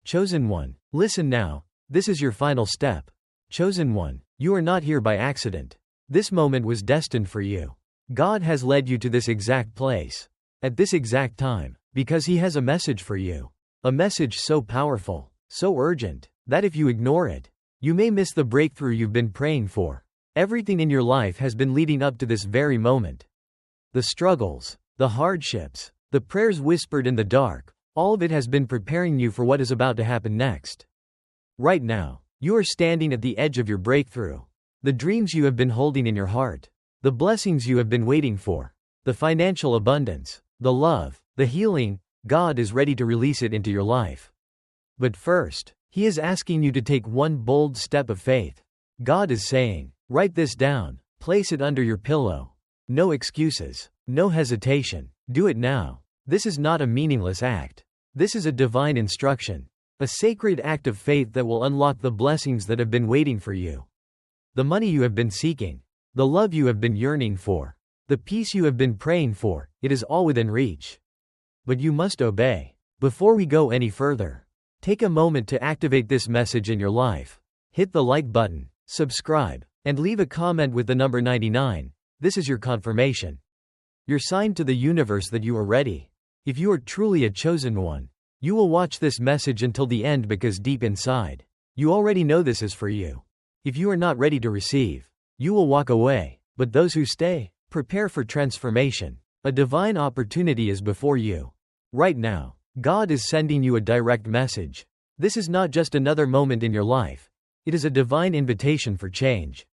Chosen one, listen now, this is your final step. Chosen one, you are not here by accident. This moment was destined for you. God has led you to this exact place, at this exact time, because He has a message for you. A message so powerful, so urgent, that if you ignore it, you may miss the breakthrough you've been praying for. Everything in your life has been leading up to this very moment. The struggles, the hardships, the prayers whispered in the dark, all of it has been preparing you for what is about to happen next. Right now, you are standing at the edge of your breakthrough. The dreams you have been holding in your heart, the blessings you have been waiting for, the financial abundance, the love, the healing, God is ready to release it into your life. But first, He is asking you to take one bold step of faith. God is saying, write this down, place it under your pillow. No excuses, no hesitation, do it now. This is not a meaningless act. This is a divine instruction, a sacred act of faith that will unlock the blessings that have been waiting for you. The money you have been seeking, the love you have been yearning for, the peace you have been praying for, it is all within reach. But you must obey. Before we go any further, take a moment to activate this message in your life. Hit the like button, subscribe, and leave a comment with the number 99. This is your confirmation. Your sign to the universe that you are ready. If you are truly a chosen one, you will watch this message until the end because deep inside, you already know this is for you. If you are not ready to receive, you will walk away. But those who stay, prepare for transformation. A divine opportunity is before you. Right now, God is sending you a direct message. This is not just another moment in your life. It is a divine invitation for change.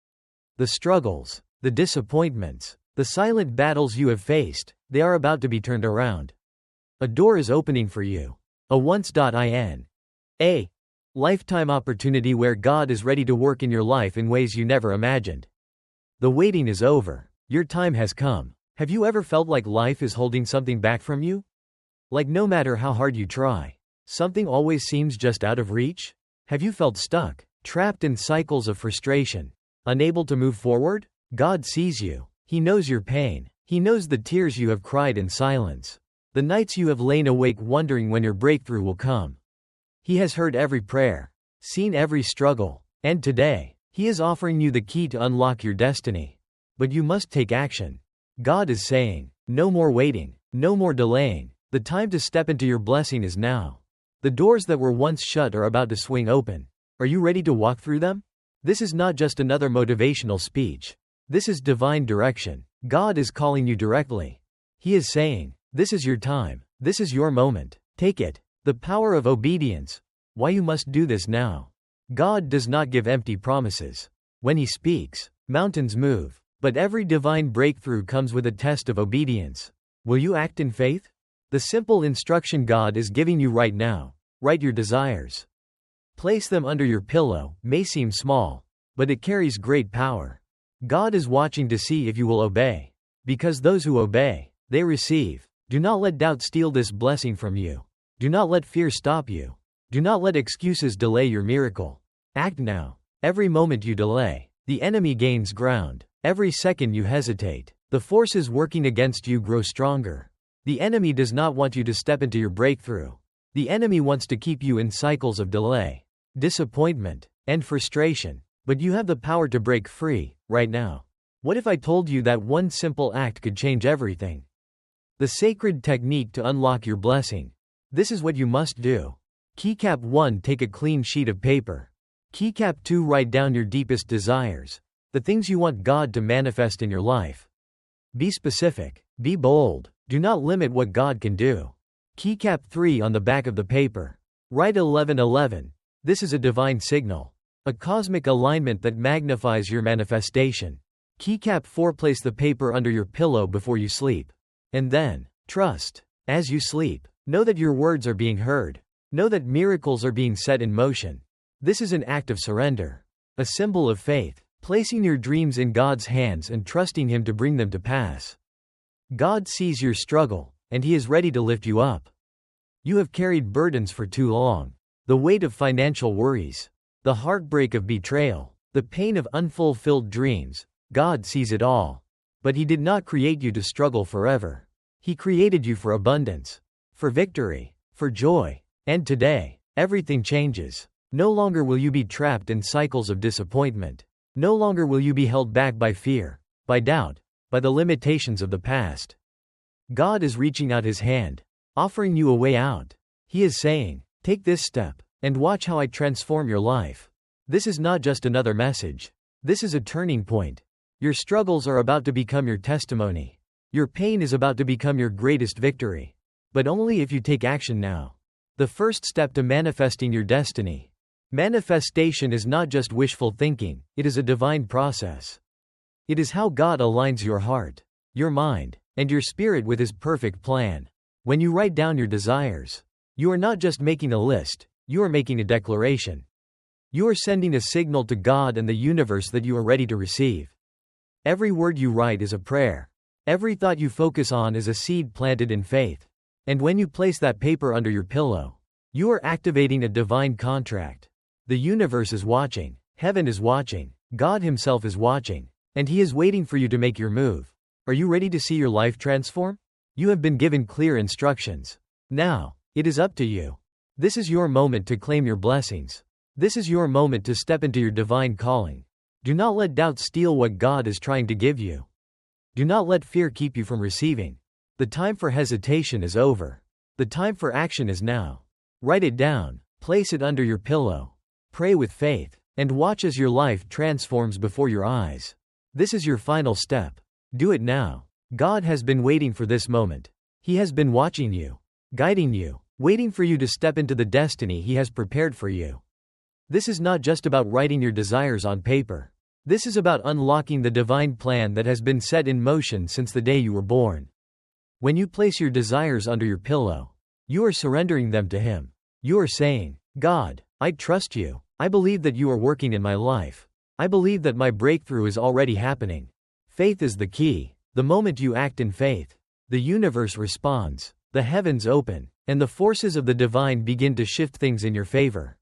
The struggles, the disappointments, the silent battles you have faced, they are about to be turned around. A door is opening for you. A once.in. Lifetime opportunity where God is ready to work in your life in ways you never imagined. The waiting is over. Your time has come. Have you ever felt like life is holding something back from you? Like no matter how hard you try, something always seems just out of reach? Have you felt stuck, trapped in cycles of frustration, unable to move forward? God sees you. He knows your pain. He knows the tears you have cried in silence, the nights you have lain awake wondering when your breakthrough will come. He has heard every prayer, seen every struggle, and today, He is offering you the key to unlock your destiny. But you must take action. God is saying, no more waiting, no more delaying. The time to step into your blessing is now. The doors that were once shut are about to swing open. Are you ready to walk through them? This is not just another motivational speech. This is divine direction. God is calling you directly. He is saying, this is your time. This is your moment. Take it. The power of obedience. Why you must do this now. God does not give empty promises. When He speaks, mountains move. But every divine breakthrough comes with a test of obedience. Will you act in faith? The simple instruction God is giving you right now. Write your desires. Place them under your pillow. May seem small, but it carries great power. God is watching to see if you will obey. Because those who obey, they receive. Do not let doubt steal this blessing from you. Do not let fear stop you. Do not let excuses delay your miracle. Act now. Every moment you delay, the enemy gains ground. Every second you hesitate, the forces working against you grow stronger. The enemy does not want you to step into your breakthrough. The enemy wants to keep you in cycles of delay, disappointment, and frustration. But you have the power to break free, right now. What if I told you that one simple act could change everything? The sacred technique to unlock your blessing. This is what you must do. Keycap 1. Take a clean sheet of paper. Keycap 2. Write down your deepest desires, the things you want God to manifest in your life. Be specific. Be bold. Do not limit what God can do. Keycap 3. On the back of the paper, write 1111. This is a divine signal, a cosmic alignment that magnifies your manifestation. Keycap 4. Place the paper under your pillow before you sleep. And then, trust. As you sleep, know that your words are being heard. Know that miracles are being set in motion. This is an act of surrender, a symbol of faith, placing your dreams in God's hands and trusting Him to bring them to pass. God sees your struggle, and He is ready to lift you up. You have carried burdens for too long. The weight of financial worries, the heartbreak of betrayal, the pain of unfulfilled dreams. God sees it all. But He did not create you to struggle forever. He created you for abundance, for victory, for joy. And today, everything changes. No longer will you be trapped in cycles of disappointment. No longer will you be held back by fear, by doubt, by the limitations of the past. God is reaching out His hand, offering you a way out. He is saying, take this step, and watch how I transform your life. This is not just another message. This is a turning point. Your struggles are about to become your testimony. Your pain is about to become your greatest victory. But only if you take action now. The first step to manifesting your destiny. Manifestation is not just wishful thinking, it is a divine process. It is how God aligns your heart, your mind, and your spirit with His perfect plan. When you write down your desires, you are not just making a list, you are making a declaration. You are sending a signal to God and the universe that you are ready to receive. Every word you write is a prayer. Every thought you focus on is a seed planted in faith. And when you place that paper under your pillow, you are activating a divine contract. The universe is watching, heaven is watching, God Himself is watching, and He is waiting for you to make your move. Are you ready to see your life transform? You have been given clear instructions. Now, it is up to you. This is your moment to claim your blessings. This is your moment to step into your divine calling. Do not let doubt steal what God is trying to give you. Do not let fear keep you from receiving. The time for hesitation is over. The time for action is now. Write it down, place it under your pillow. Pray with faith, and watch as your life transforms before your eyes. This is your final step. Do it now. God has been waiting for this moment. He has been watching you, guiding you, waiting for you to step into the destiny He has prepared for you. This is not just about writing your desires on paper. This is about unlocking the divine plan that has been set in motion since the day you were born. When you place your desires under your pillow, you are surrendering them to Him. You are saying, God, I trust you. I believe that you are working in my life. I believe that my breakthrough is already happening. Faith is the key. The moment you act in faith, the universe responds, the heavens open, and the forces of the divine begin to shift things in your favor.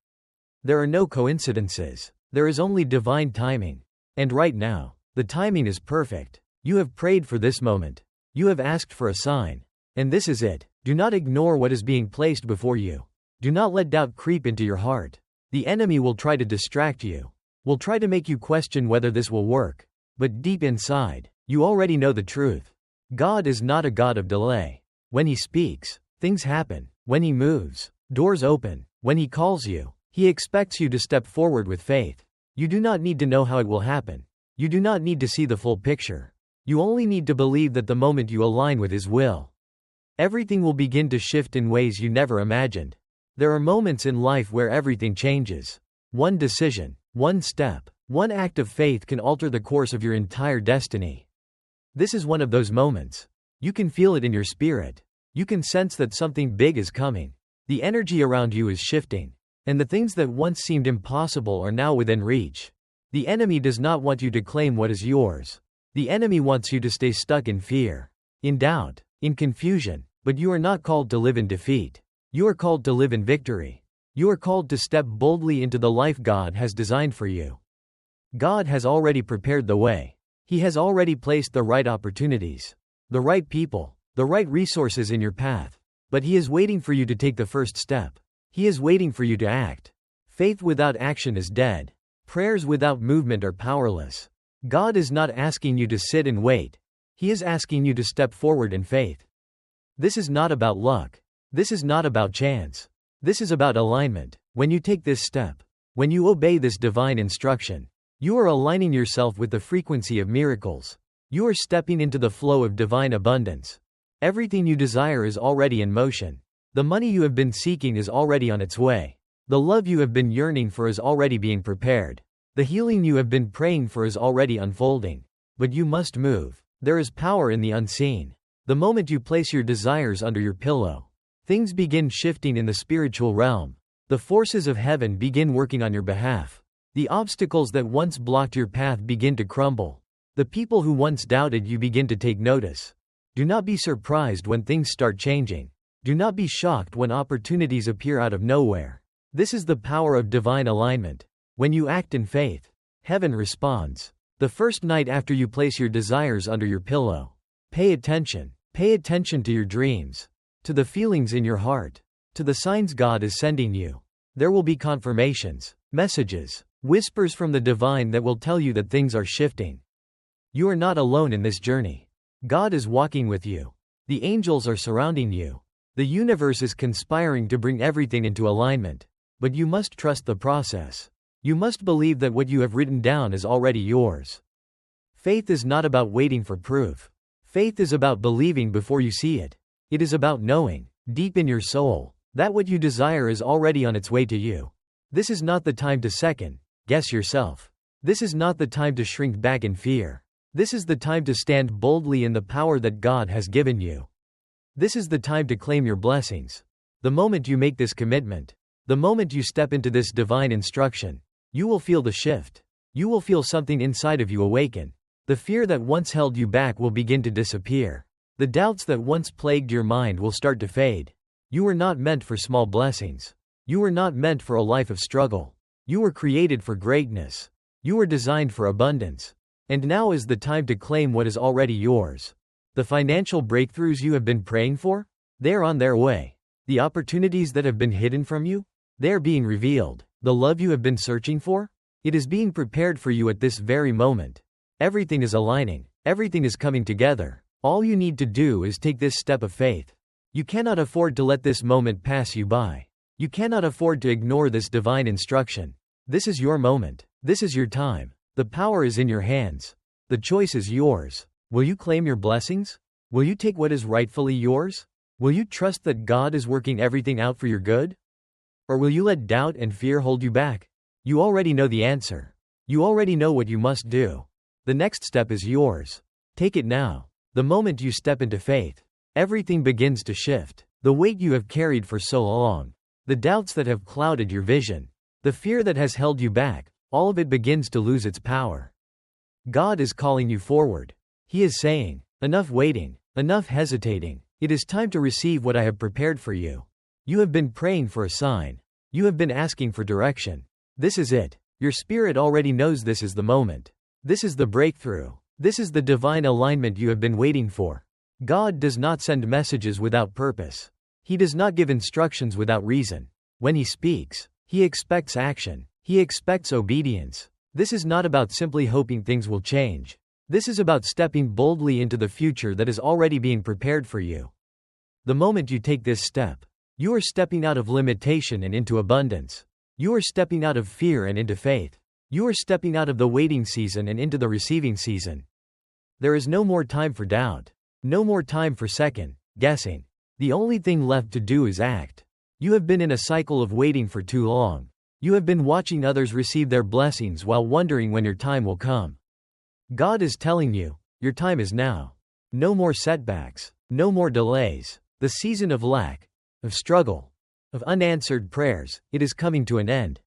There are no coincidences. There is only divine timing. And right now, the timing is perfect. You have prayed for this moment. You have asked for a sign. And this is it. Do not ignore what is being placed before you. Do not let doubt creep into your heart. The enemy will try to distract you, will try to make you question whether this will work. But deep inside, you already know the truth. God is not a God of delay. When He speaks, things happen. When He moves, doors open. When He calls you, He expects you to step forward with faith. You do not need to know how it will happen. You do not need to see the full picture. You only need to believe that the moment you align with His will, everything will begin to shift in ways you never imagined. There are moments in life where everything changes. One decision, one step, one act of faith can alter the course of your entire destiny. This is one of those moments. You can feel it in your spirit. You can sense that something big is coming. The energy around you is shifting. And the things that once seemed impossible are now within reach. The enemy does not want you to claim what is yours. The enemy wants you to stay stuck in fear, in doubt, in confusion, but you are not called to live in defeat. You are called to live in victory. You are called to step boldly into the life God has designed for you. God has already prepared the way. He has already placed the right opportunities, the right people, the right resources in your path. But He is waiting for you to take the first step. He is waiting for you to act. Faith without action is dead. Prayers without movement are powerless. God is not asking you to sit and wait. He is asking you to step forward in faith. This is not about luck. This is not about chance. This is about alignment. When you take this step, when you obey this divine instruction, you are aligning yourself with the frequency of miracles. You are stepping into the flow of divine abundance. Everything you desire is already in motion. The money you have been seeking is already on its way. The love you have been yearning for is already being prepared. The healing you have been praying for is already unfolding. But you must move. There is power in the unseen. The moment you place your desires under your pillow, things begin shifting in the spiritual realm. The forces of heaven begin working on your behalf. The obstacles that once blocked your path begin to crumble. The people who once doubted you begin to take notice. Do not be surprised when things start changing. Do not be shocked when opportunities appear out of nowhere. This is the power of divine alignment. When you act in faith, heaven responds. The first night after you place your desires under your pillow, pay attention. Pay attention to your dreams, to the feelings in your heart, to the signs God is sending you. There will be confirmations, messages, whispers from the divine that will tell you that things are shifting. You are not alone in this journey. God is walking with you. The angels are surrounding you. The universe is conspiring to bring everything into alignment. But you must trust the process. You must believe that what you have written down is already yours. Faith is not about waiting for proof. Faith is about believing before you see it. It is about knowing, deep in your soul, that what you desire is already on its way to you. This is not the time to second guess yourself. This is not the time to shrink back in fear. This is the time to stand boldly in the power that God has given you. This is the time to claim your blessings. The moment you make this commitment, the moment you step into this divine instruction, you will feel the shift. You will feel something inside of you awaken. The fear that once held you back will begin to disappear. The doubts that once plagued your mind will start to fade. You were not meant for small blessings. You were not meant for a life of struggle. You were created for greatness. You were designed for abundance. And now is the time to claim what is already yours. The financial breakthroughs you have been praying for? They are on their way. The opportunities that have been hidden from you? They are being revealed. The love you have been searching for? It is being prepared for you at this very moment. Everything is aligning. Everything is coming together. All you need to do is take this step of faith. You cannot afford to let this moment pass you by. You cannot afford to ignore this divine instruction. This is your moment. This is your time. The power is in your hands. The choice is yours. Will you claim your blessings? Will you take what is rightfully yours? Will you trust that God is working everything out for your good? Or will you let doubt and fear hold you back? You already know the answer. You already know what you must do. The next step is yours. Take it now. The moment you step into faith, everything begins to shift. The weight you have carried for so long, the doubts that have clouded your vision, the fear that has held you back, all of it begins to lose its power. God is calling you forward. He is saying, enough waiting, enough hesitating. It is time to receive what I have prepared for you. You have been praying for a sign. You have been asking for direction. This is it. Your spirit already knows this is the moment. This is the breakthrough. This is the divine alignment you have been waiting for. God does not send messages without purpose. He does not give instructions without reason. When He speaks, He expects action. He expects obedience. This is not about simply hoping things will change. This is about stepping boldly into the future that is already being prepared for you. The moment you take this step, you are stepping out of limitation and into abundance. You are stepping out of fear and into faith. You are stepping out of the waiting season and into the receiving season. There is no more time for doubt. No more time for second guessing. The only thing left to do is act. You have been in a cycle of waiting for too long. You have been watching others receive their blessings while wondering when your time will come. God is telling you, your time is now. No more setbacks. No more delays. The season of lack, of struggle, of unanswered prayers, it is coming to an end.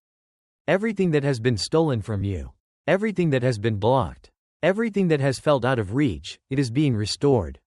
Everything that has been stolen from you, everything that has been blocked, everything that has felt out of reach, it is being restored.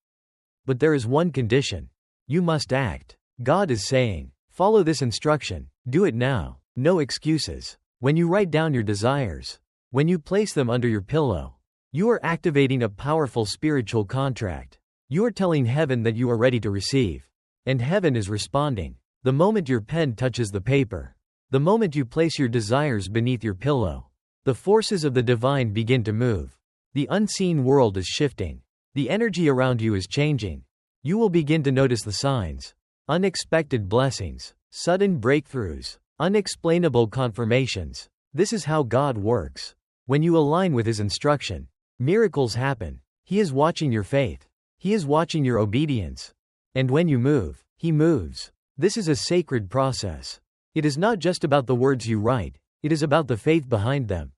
But there is one condition. You must act. God is saying, follow this instruction. Do it now. No excuses. When you write down your desires, when you place them under your pillow, you are activating a powerful spiritual contract. You are telling heaven that you are ready to receive. And heaven is responding. The moment your pen touches the paper, the moment you place your desires beneath your pillow, the forces of the divine begin to move. The unseen world is shifting. The energy around you is changing. You will begin to notice the signs. Unexpected blessings, sudden breakthroughs, unexplainable confirmations. This is how God works. When you align with His instruction, miracles happen. He is watching your faith. He is watching your obedience. And when you move, He moves. This is a sacred process. It is not just about the words you write, it is about the faith behind them.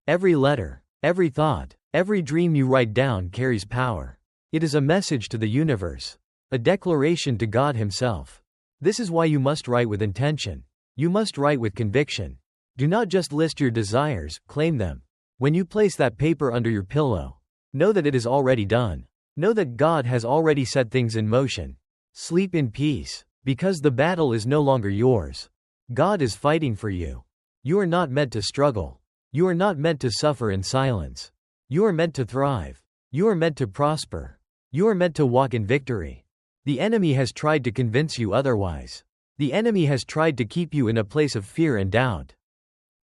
Every letter, every thought, every dream you write down carries power. It is a message to the universe, a declaration to God Himself. This is why you must write with intention. You must write with conviction. Do not just list your desires, claim them. When you place that paper under your pillow, know that it is already done. Know that God has already set things in motion. Sleep in peace, because the battle is no longer yours. God is fighting for you. You are not meant to struggle. You are not meant to suffer in silence. You are meant to thrive. You are meant to prosper. You are meant to walk in victory. The enemy has tried to convince you otherwise. The enemy has tried to keep you in a place of fear and doubt.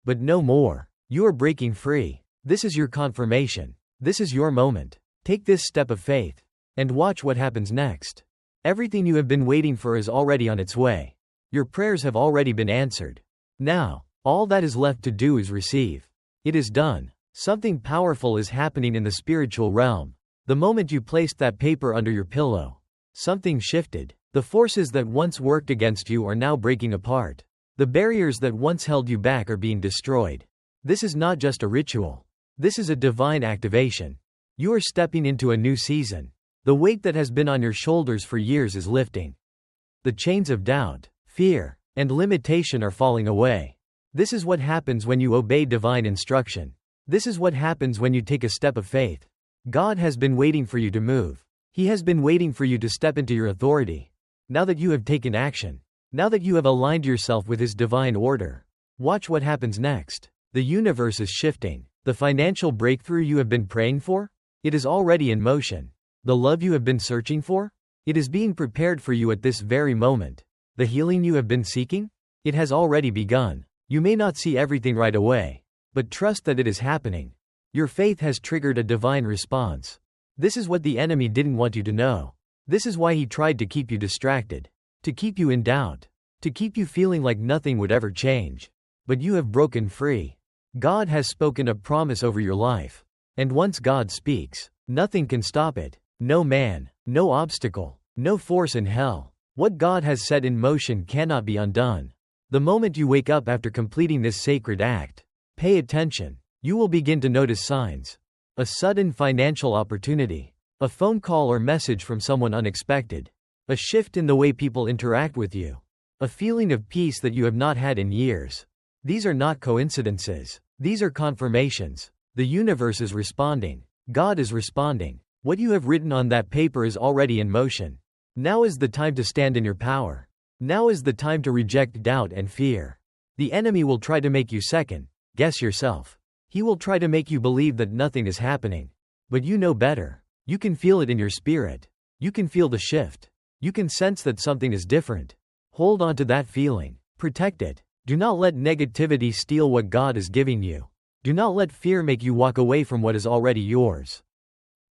But no more. You are breaking free. This is your confirmation. This is your moment. Take this step of faith. And watch what happens next. Everything you have been waiting for is already on its way. Your prayers have already been answered. Now, all that is left to do is receive. It is done. Something powerful is happening in the spiritual realm. The moment you placed that paper under your pillow, something shifted. The forces that once worked against you are now breaking apart. The barriers that once held you back are being destroyed. This is not just a ritual. This is a divine activation. You are stepping into a new season. The weight that has been on your shoulders for years is lifting. The chains of doubt, fear, and limitation are falling away. This is what happens when you obey divine instruction. This is what happens when you take a step of faith. God has been waiting for you to move. He has been waiting for you to step into your authority. Now that you have taken action, now that you have aligned yourself with His divine order, watch what happens next. The universe is shifting. The financial breakthrough you have been praying for? It is already in motion. The love you have been searching for? It is being prepared for you at this very moment. The healing you have been seeking? It has already begun. You may not see everything right away, but trust that it is happening. Your faith has triggered a divine response. This is what the enemy didn't want you to know. This is why he tried to keep you distracted, to keep you in doubt, to keep you feeling like nothing would ever change. But you have broken free. God has spoken a promise over your life. And once God speaks, nothing can stop it. No man, no obstacle, no force in hell. What God has set in motion cannot be undone. The moment you wake up after completing this sacred act, pay attention. You will begin to notice signs. A sudden financial opportunity. A phone call or message from someone unexpected. A shift in the way people interact with you. A feeling of peace that you have not had in years. These are not coincidences. These are confirmations. The universe is responding. God is responding. What you have written on that paper is already in motion. Now is the time to stand in your power. Now is the time to reject doubt and fear. The enemy will try to make you second guess yourself. He will try to make you believe that nothing is happening. But you know better. You can feel it in your spirit. You can feel the shift. You can sense that something is different. Hold on to that feeling. Protect it. Do not let negativity steal what God is giving you. Do not let fear make you walk away from what is already yours.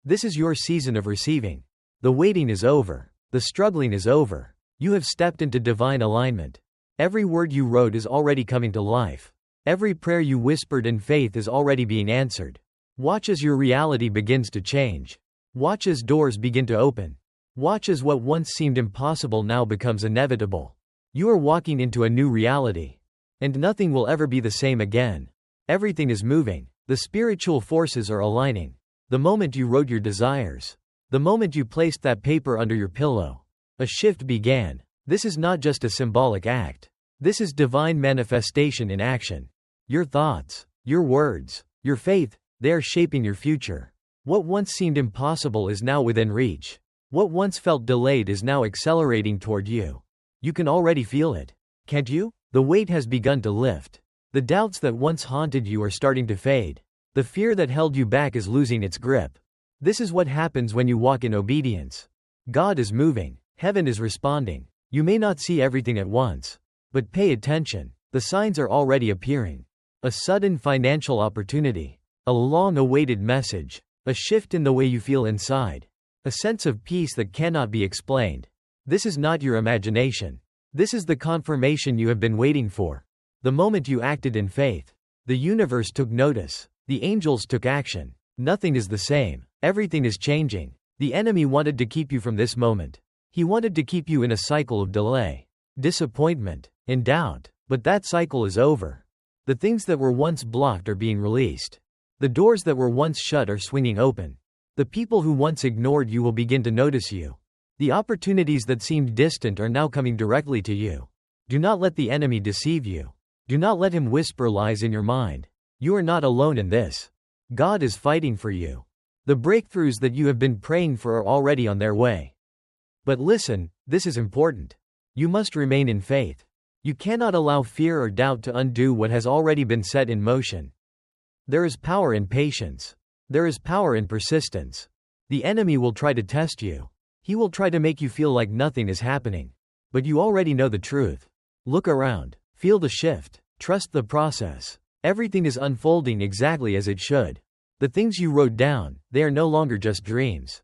This is your season of receiving. The waiting is over. The struggling is over. You have stepped into divine alignment. Every word you wrote is already coming to life. Every prayer you whispered in faith is already being answered. Watch as your reality begins to change. Watch as doors begin to open. Watch as what once seemed impossible now becomes inevitable. You are walking into a new reality. And nothing will ever be the same again. Everything is moving. The spiritual forces are aligning. The moment you wrote your desires, the moment you placed that paper under your pillow, a shift began. This is not just a symbolic act. This is divine manifestation in action. Your thoughts, your words, your faith, they are shaping your future. What once seemed impossible is now within reach. What once felt delayed is now accelerating toward you. You can already feel it. Can't you? The weight has begun to lift. The doubts that once haunted you are starting to fade. The fear that held you back is losing its grip. This is what happens when you walk in obedience. God is moving. Heaven is responding. You may not see everything at once. But pay attention. The signs are already appearing. A sudden financial opportunity. A long-awaited message. A shift in the way you feel inside. A sense of peace that cannot be explained. This is not your imagination. This is the confirmation you have been waiting for. The moment you acted in faith, the universe took notice. The angels took action. Nothing is the same. Everything is changing. The enemy wanted to keep you from this moment. He wanted to keep you in a cycle of delay, disappointment, and doubt. But that cycle is over. The things that were once blocked are being released. The doors that were once shut are swinging open. The people who once ignored you will begin to notice you. The opportunities that seemed distant are now coming directly to you. Do not let the enemy deceive you. Do not let him whisper lies in your mind. You are not alone in this. God is fighting for you. The breakthroughs that you have been praying for are already on their way. But listen, this is important. You must remain in faith. You cannot allow fear or doubt to undo what has already been set in motion. There is power in patience. There is power in persistence. The enemy will try to test you. He will try to make you feel like nothing is happening. But you already know the truth. Look around. Feel the shift. Trust the process. Everything is unfolding exactly as it should. The things you wrote down, they are no longer just dreams.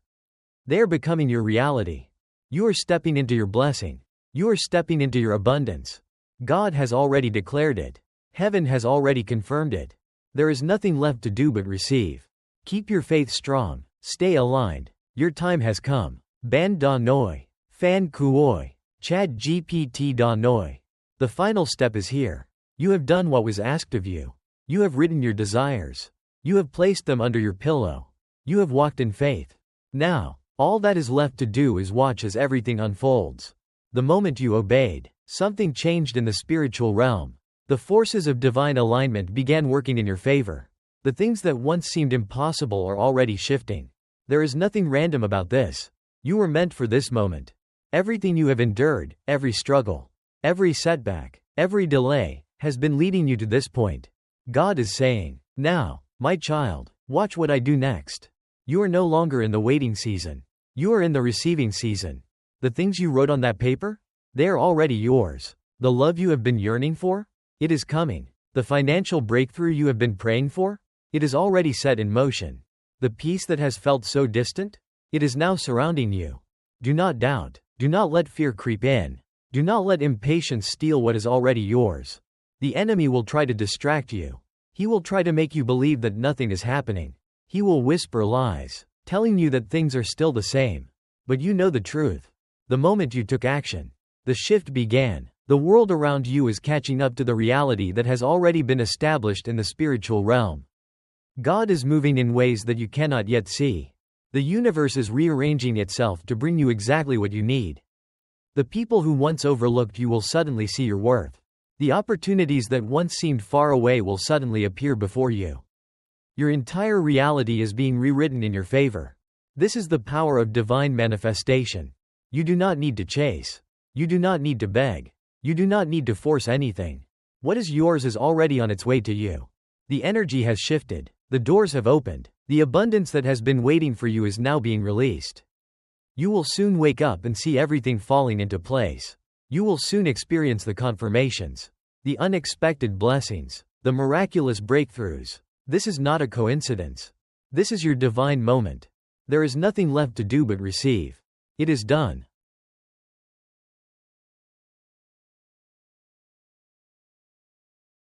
They are becoming your reality. You are stepping into your blessing. You are stepping into your abundance. God has already declared it. Heaven has already confirmed it. There is nothing left to do but receive. Keep your faith strong. Stay aligned. Your time has come. Ban da noi. Fan kuoi. Chad GPT da noi. The final step is here. You have done what was asked of you. You have written your desires. You have placed them under your pillow. You have walked in faith. Now, all that is left to do is watch as everything unfolds. The moment you obeyed, something changed in the spiritual realm. The forces of divine alignment began working in your favor. The things that once seemed impossible are already shifting. There is nothing random about this. You were meant for this moment. Everything you have endured, every struggle, every setback, every delay, has been leading you to this point. God is saying, now, my child, watch what I do next. You are no longer in the waiting season. You are in the receiving season. The things you wrote on that paper? They are already yours. The love you have been yearning for? It is coming. The financial breakthrough you have been praying for? It is already set in motion. The peace that has felt so distant? It is now surrounding you. Do not doubt. Do not let fear creep in. Do not let impatience steal what is already yours. The enemy will try to distract you. He will try to make you believe that nothing is happening. He will whisper lies, telling you that things are still the same. But you know the truth. The moment you took action, the shift began. The world around you is catching up to the reality that has already been established in the spiritual realm. God is moving in ways that you cannot yet see. The universe is rearranging itself to bring you exactly what you need. The people who once overlooked you will suddenly see your worth. The opportunities that once seemed far away will suddenly appear before you. Your entire reality is being rewritten in your favor. This is the power of divine manifestation. You do not need to chase. You do not need to beg. You do not need to force anything. What is yours is already on its way to you. The energy has shifted. The doors have opened. The abundance that has been waiting for you is now being released. You will soon wake up and see everything falling into place. You will soon experience the confirmations, the unexpected blessings, the miraculous breakthroughs. This is not a coincidence. This is your divine moment. There is nothing left to do but receive. It is done.